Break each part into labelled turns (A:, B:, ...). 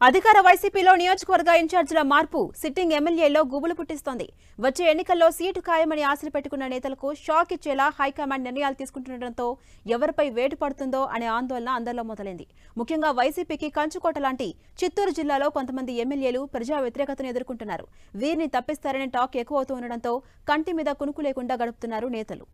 A: అధికార వైసీపీలో నియోజకవర్గ ఇన్ఛార్జీల మార్పు సిట్టింగ్ ఎమ్మెల్యేలో గుబులు పుట్టిస్తోంది. వచ్చే ఎన్నికల్లో సీటు ఖాయమని ఆశలు పెట్టుకున్న నేతలకు షాక్ ఇచ్చేలా హైకమాండ్ నిర్ణయాలు తీసుకుంటుండటంతో ఎవరిపై వేటు పడుతుందో అనే ఆందోళన అందరిలో మొదలైంది. ముఖ్యంగా వైసీపీకి కంచుకోట లాంటి చిత్తూరు జిల్లాలో కొంతమంది ఎమ్మెల్యేలు ప్రజా వ్యతిరేకతను ఎదుర్కొంటున్నారు. వీరిని తప్పిస్తారనే టాక్ ఎక్కువవుతూ ఉండడంతో కంటి మీద కునుకు లేకుండా గడుపుతున్నారు నేతలు.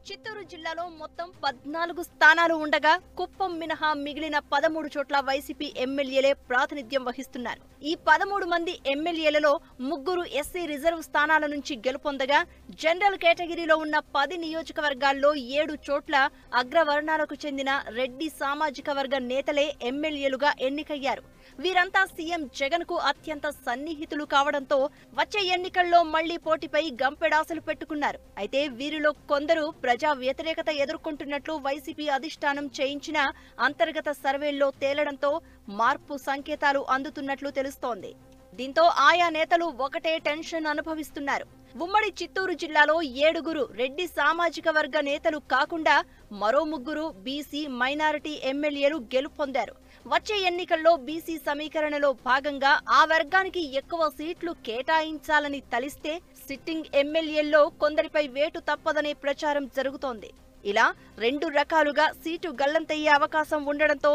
B: చిత్తూరు జిల్లాలో మొత్తం 14 స్థానాలు ఉండగా కుప్పం మినహా మిగిలిన 13 చోట్ల వైసీపీ ఎమ్మెల్యేలే ప్రాతినిధ్యం వహిస్తున్నారు. ఈ 13 మంది ఎమ్మెల్యేలలో 3 ఎస్సీ రిజర్వ్ స్థానాల నుంచి గెలుపొందగా జనరల్ కేటగిరీలో ఉన్న 10 నియోజకవర్గాల్లో 7 చోట్ల అగ్రవర్ణాలకు చెందిన రెడ్డి సామాజిక వర్గ నేతలే ఎమ్మెల్యేలుగా ఎన్నికయ్యారు. వీరంతా సీఎం జగన్ కు అత్యంత సన్నిహితులు కావడంతో వచ్చే ఎన్నికల్లో మళ్లీ పోటీపై గంపెడాసలు పెట్టుకున్నారు. అయితే వీరిలో కొందరు ప్రజా వ్యతిరేకత ఎదుర్కొంటున్నట్లు వైసీపీ అధిష్టానం చేయించిన అంతర్గత సర్వేల్లో తేలడంతో మార్పు సంకేతాలు అందుతున్నట్లు తెలుస్తోంది. దీంతో ఆయా నేతలు ఒకటే టెన్షన్ అనుభవిస్తున్నారు. ఉమ్మడి చిత్తూరు జిల్లాలో 7 రెడ్డి సామాజిక వర్గ నేతలు కాకుండా మరో 3 బీసీ మైనారిటీ ఎమ్మెల్యేలు గెలుపొందారు. వచ్చే ఎన్నికల్లో బీసీ సమీకరణలో భాగంగా ఆ వర్గానికి ఎక్కువ సీట్లు కేటాయించాలని తలిస్తే సిట్టింగ్ ఎమ్మెల్యేల్లో కొందరిపై వేటు తప్పదనే ప్రచారం జరుగుతోంది. ఇలా 2 రకాలుగా సీటు గల్లంతయ్యే అవకాశం ఉండడంతో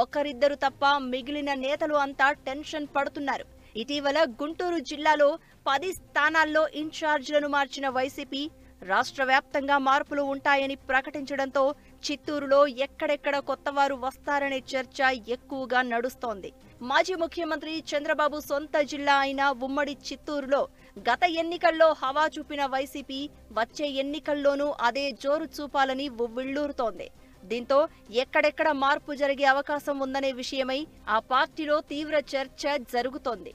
B: ఒకరిద్దరు తప్ప మిగిలిన నేతలు అంతా టెన్షన్ పడుతున్నారు. ఇటీవల గుంటూరు జిల్లాలో 10 స్థానాల్లో ఇన్ఛార్జీలను మార్చిన వైసీపీ రాష్ట్ర వ్యాప్తంగా మార్పులు ఉంటాయని ప్రకటించడంతో చిత్తూరులో ఎక్కడెక్కడ కొత్తవారు వస్తారనే చర్చ ఎక్కువగా నడుస్తోంది. మాజీ ముఖ్యమంత్రి చంద్రబాబు సొంత జిల్లా అయిన ఉమ్మడి చిత్తూరులో గత ఎన్నికల్లో హవా చూపిన వైసీపీ వచ్చే ఎన్నికల్లోనూ అదే జోరు చూపాలని ఉవ్విళ్లూరుతోంది. దీంతో ఎక్కడెక్కడ మార్పు జరిగే అవకాశం ఉందనే విషయమై ఆ పార్టీలో తీవ్ర చర్చ జరుగుతోంది.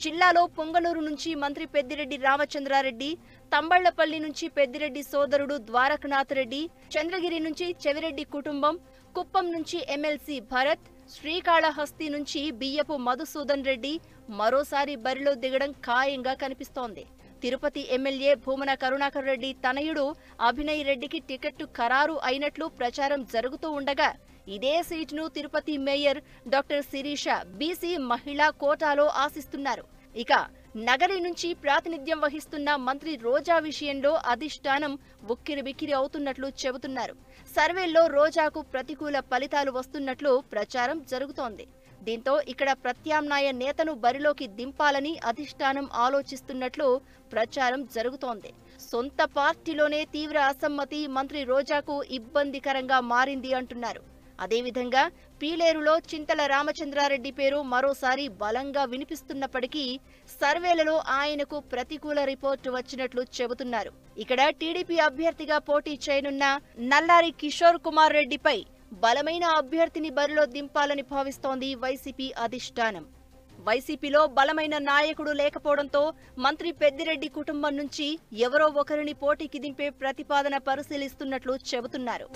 B: జిల్లాలో పొంగనూరు నుంచి మంత్రి పెద్దిరెడ్డి రామచంద్రారెడ్డి, తంబళ్లపల్లి నుంచి పెద్దిరెడ్డి సోదరుడు ద్వారకనాథ్ రెడ్డి, చంద్రగిరి నుంచి చెవిరెడ్డి కుటుంబం, కుప్పం నుంచి ఎమ్మెల్సీ భరత్, శ్రీకాళహస్తి నుంచి బియ్యపు మధుసూదన్ రెడ్డి మరోసారి బరిలో దిగడం ఖాయంగా కనిపిస్తోంది. తిరుపతి ఎమ్మెల్యే భూమన కరుణాకర్ రెడ్డి తనయుడు అభినయ్ రెడ్డికి టికెట్టు ఖరారు అయినట్లు ప్రచారం జరుగుతూ ఉండగా ఇదే సీటును Tirupati mayor doctor Sirisha BC మహిళా కోటాలో ఆశిస్తున్నారు. ఇక నగరి నుంచి ప్రాతినిధ్యం వహిస్తున్న మంత్రి రోజా విషయంలో అధిష్టానం ఉక్కిరిబిక్కిరి అవుతున్నట్లు చెబుతున్నారు. సర్వేల్లో రోజాకు ప్రతికూల ఫలితాలు వస్తున్నట్లు ప్రచారం జరుగుతోంది. దీంతో ఇక్కడ ప్రత్యామ్నాయ నేతను బరిలోకి దింపాలని అధిష్టానం ఆలోచిస్తున్నట్లు ప్రచారం జరుగుతోంది. సొంత పార్టీలోనే తీవ్ర అసమ్మతి మంత్రి రోజాకు ఇబ్బందికరంగా మారింది అంటున్నారు. అదేవిధంగా పీలేరులో చింతల రామచంద్రారెడ్డి పేరు మరోసారి బలంగా వినిపిస్తున్నప్పటికీ సర్వేలలో ఆయనకు ప్రతికూల రిపోర్టు వచ్చినట్లు చెబుతున్నారు. ఇక్కడ టీడీపీ అభ్యర్థిగా పోటీ చేయనున్న నల్లారి కిషోర్ కుమార్ రెడ్డిపై బలమైన అభ్యర్థిని బరిలో దింపాలని భావిస్తోంది వైసీపీ అధిష్టానం. వైసీపీలో బలమైన నాయకుడు లేకపోవడంతో మంత్రి పెద్దిరెడ్డి కుటుంబం నుంచి ఎవరో ఒకరిని పోటీకి దింపే ప్రతిపాదన పరిశీలిస్తున్నట్లు చెబుతున్నారు.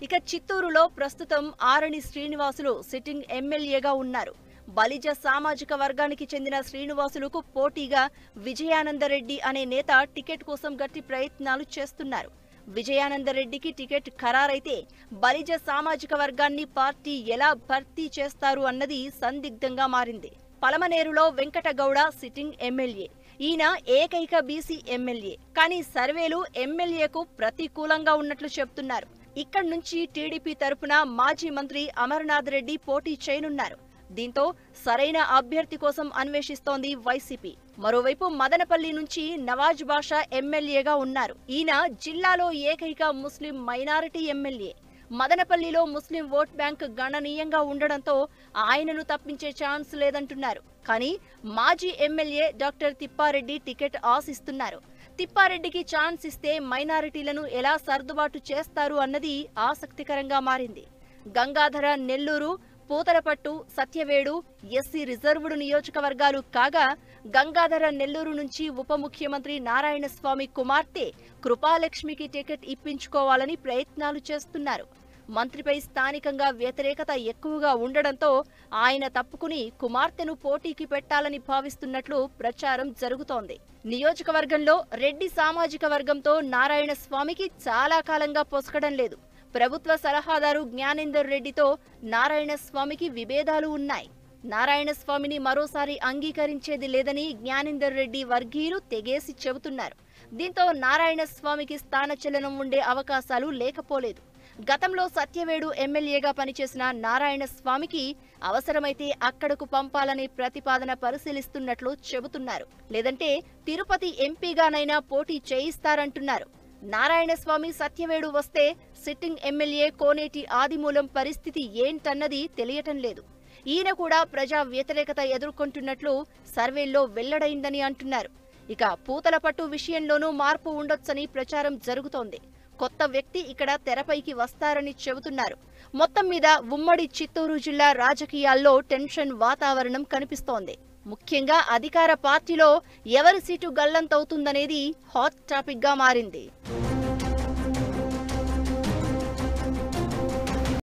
B: ఇక చిత్తూరులో ప్రస్తుతం ఆరణి శ్రీనివాసులు సిట్టింగ్ ఎమ్మెల్యేగా ఉన్నారు. బలిజ సామాజిక వర్గానికి చెందిన శ్రీనివాసులకు పోటీగా విజయానందరెడ్డి అనే నేత టికెట్ కోసం గట్టి ప్రయత్నాలు చేస్తున్నారు. విజయానందరెడ్డికి టికెట్ ఖరారైతే బలిజ సామాజిక వర్గాన్ని పార్టీ ఎలా భర్తీ చేస్తారు అన్నది సందిగ్ధంగా మారింది. పలమనేరులో వెంకటగౌడ సిట్టింగ్ ఎమ్మెల్యే. ఈయన ఏకైక బీసీ ఎమ్మెల్యే. కానీ సర్వేలు ఎమ్మెల్యేకు ప్రతికూలంగా ఉన్నట్లు చెబుతున్నారు. ఇక్కడి నుంచి టీడీపీ తరపున మాజీ మంత్రి అమర్నాథ్ రెడ్డి పోటీ చేయనున్నారు. దీంతో సరైన అభ్యర్థి కోసం అన్వేషిస్తోంది వైసీపీ. మరోవైపు మదనపల్లి నుంచి నవాజ్ బాషా ఎమ్మెల్యేగా ఉన్నారు. ఈయన జిల్లాలో ఏకైక ముస్లిం మైనారిటీ ఎమ్మెల్యే. మదనపల్లిలో ముస్లిం ఓట్ బ్యాంక్ గణనీయంగా ఉండడంతో ఆయనను తప్పించే ఛాన్స్ లేదంటున్నారు. కానీ మాజీ ఎమ్మెల్యే డాక్టర్ తిప్పారెడ్డి టికెట్ ఆశిస్తున్నారు. తిప్పారెడ్డికి ఛాన్స్ ఇస్తే మైనారిటీలను ఎలా సర్దుబాటు చేస్తారు అన్నది ఆసక్తికరంగా మారింది. గంగాధర నెల్లూరు, పూతలపట్టు, సత్యవేడు ఎస్సీ రిజర్వ్డ్ నియోజకవర్గాలు కాగా గంగాధర నెల్లూరు నుంచి ఉప ముఖ్యమంత్రి నారాయణస్వామి కుమార్తె కృపాలక్ష్మికి టికెట్ ఇప్పించుకోవాలని ప్రయత్నాలు చేస్తున్నారు. మంత్రిపై స్థానికంగా వ్యతిరేకత ఎక్కువగా ఉండడంతో ఆయన తప్పుకుని కుమార్తెను పోటీకి పెట్టాలని భావిస్తున్నట్లు ప్రచారం జరుగుతోంది. నియోజకవర్గంలో రెడ్డి సామాజిక వర్గంతో నారాయణస్వామికి చాలా కాలంగా పొసగడం లేదు. ప్రభుత్వ సలహాదారు జ్ఞానేందర్ రెడ్డితో నారాయణస్వామికి విభేదాలు ఉన్నాయి. నారాయణస్వామిని మరోసారి అంగీకరించేది లేదని జ్ఞానేందర్ రెడ్డి వర్గీయులు తెగేసి చెబుతున్నారు. దీంతో నారాయణస్వామికి స్థానచలనం ఉండే అవకాశాలు లేకపోలేదు. గతంలో సత్యవేడు ఎమ్మెల్యేగా పనిచేసిన నారాయణస్వామికి అవసరమైతే అక్కడకు పంపాలనే ప్రతిపాదన పరిశీలిస్తున్నట్లు చెబుతున్నారు. లేదంటే తిరుపతి ఎంపీగానైనా పోటీ చేయిస్తారంటున్నారు. నారాయణస్వామి సత్యవేడు వస్తే సిట్టింగ్ ఎమ్మెల్యే కోనేటి ఆదిమూలం పరిస్థితి ఏంటన్నది తెలియటం లేదు. ఈయన కూడా ప్రజా వ్యతిరేకత ఎదుర్కొంటున్నట్లు సర్వేల్లో వెల్లడైందని అంటున్నారు. ఇక పూతలపట్టు విషయంలోనూ మార్పు ఉండొచ్చని ప్రచారం జరుగుతోంది. కొత్త వ్యక్తి ఇక్కడ తెరపైకి వస్తారని చెబుతున్నారు. మొత్తం మీద ఉమ్మడి చిత్తూరు జిల్లా రాజకీయాల్లో టెన్షన్ వాతావరణం కనిపిస్తోంది. ముఖ్యంగా అధికార పార్టీలో ఎవరి సీటు గల్లంతవుతుందనేది హాట్ టాపిక్ గా మారింది.